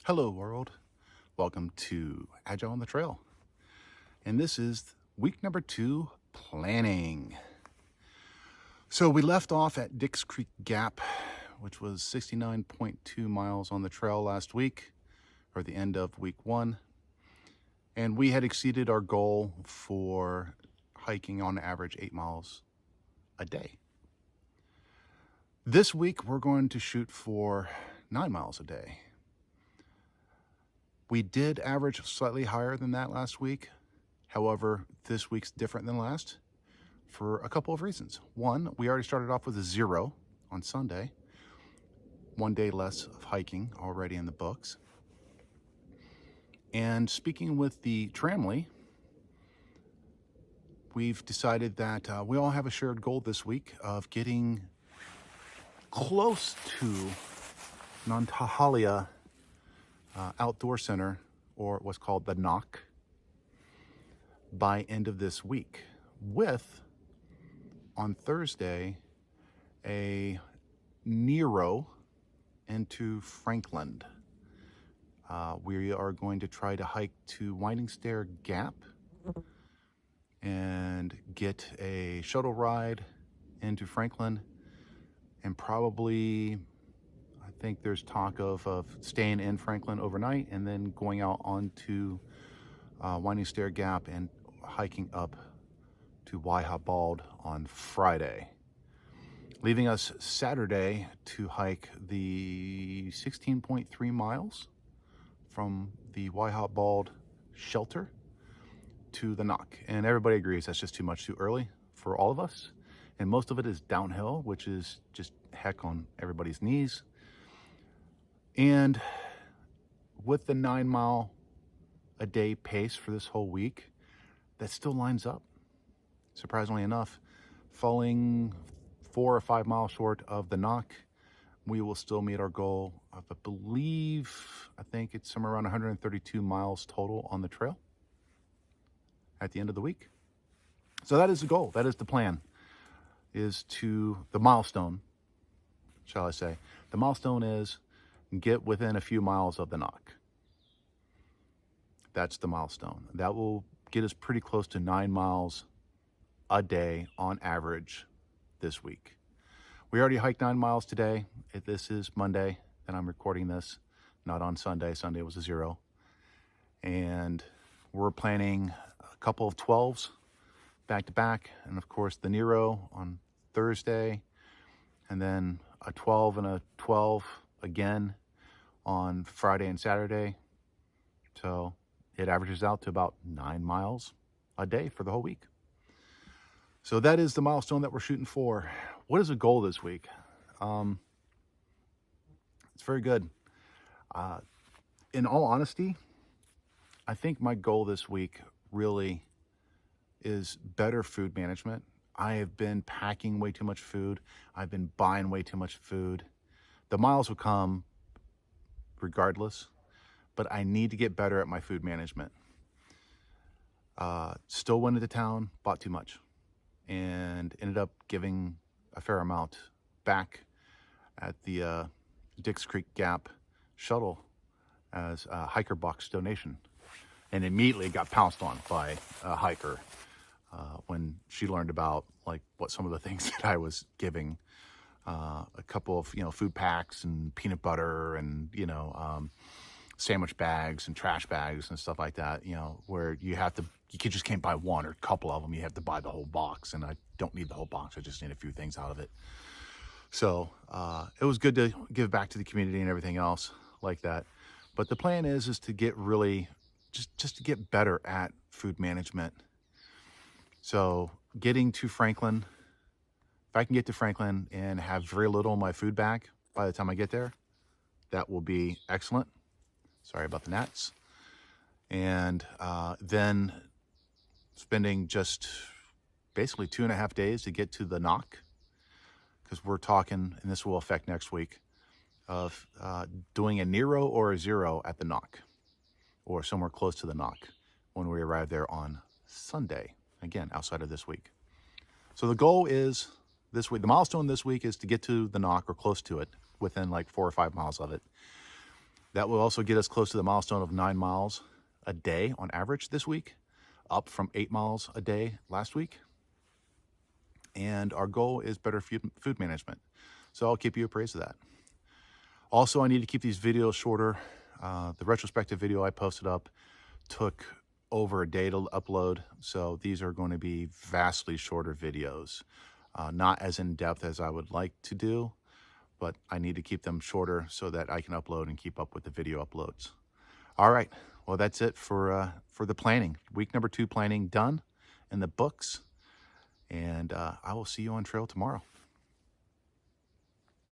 Hello world, welcome to Agile on the Trail. And this is week number 2, planning. So we left off at Dix Creek Gap, which was 69.2 miles on the trail last week, or the end of week 1. And we had exceeded our goal for hiking on average 8 miles a day. This week we're going to shoot for 9 miles a day. We did average slightly higher than that last week. However, this week's different than last for a couple of reasons. One, we already started off with a 0 on Sunday. 1 day less of hiking already in the books. And speaking with the Tramley, we've decided that we all have a shared goal this week of getting close to Nantahala Outdoor Center, or what's called the Knock, by end of this week, with on Thursday a Nero into Franklin. We are going to try to hike to Winding Stair Gap and get a shuttle ride into Franklin, and probably I think there's talk of staying in Franklin overnight and then going out onto Winding Stair Gap and hiking up to Waiha Bald on Friday, leaving us Saturday to hike the 16.3 miles from the Waiha Bald shelter to the Knock. And everybody agrees that's just too much too early for all of us. And most of it is downhill, which is just heck on everybody's knees. And with the 9 mile a day pace for this whole week, that still lines up, surprisingly enough. Falling 4 or 5 miles short of the Knock, we will still meet our goal of, I think it's somewhere around 132 miles total on the trail at the end of the week. So that is the goal, that is the plan, is to the milestone, shall I say. The milestone is get within a few miles of the Knock. That's the milestone. That will get us pretty close to 9 miles a day on average this week. We already hiked 9 miles today. This is Monday, and I'm recording this, not on Sunday. Sunday was a 0. And we're planning a couple of 12s back to back, and of course the Nero on Thursday, and then a 12 and a 12 again on Friday and Saturday. So it averages out to about 9 miles a day for the whole week. So that is the milestone that we're shooting for. What is the goal this week? It's very good. In all honesty, I think my goal this week really is better food management. I have been packing way too much food. I've been buying way too much food. The miles will come regardless, but I need to get better at my food management. Still went into town, bought too much, and ended up giving a fair amount back at the Dix Creek Gap shuttle as a hiker box donation, and immediately got pounced on by a hiker when she learned about like what some of the things that I was giving. A couple of food packs and peanut butter and sandwich bags and trash bags and stuff like that, where you just can't buy one or a couple of them. You have to buy the whole box, and I don't need the whole box. I just need a few things out of it. So it was good to give back to the community and everything else like that. But the plan is to get really just to get better at food management. So getting to Franklin, if I can get to Franklin and have very little in my food bag by the time I get there, that will be excellent. Sorry about the gnats. And then spending just basically 2.5 days to get to the Knock, because we're talking, and this will affect next week, of doing a Nero or a 0 at the Knock, or somewhere close to the Knock when we arrive there on Sunday, again, outside of this week. So the goal is this week, the milestone this week is to get to the Knock or close to it, within like 4 or 5 miles of it. That will also get us close to the milestone of 9 miles a day on average this week, up from 8 miles a day last week. And our goal is better food management. So I'll keep you appraised of that. Also, I need to keep these videos shorter. The retrospective video I posted up took over a day to upload. So these are going to be vastly shorter videos. Not as in-depth as I would like to do, but I need to keep them shorter so that I can upload and keep up with the video uploads. All right, well, that's it for the planning. Week number 2 planning done in the books, and I will see you on trail tomorrow.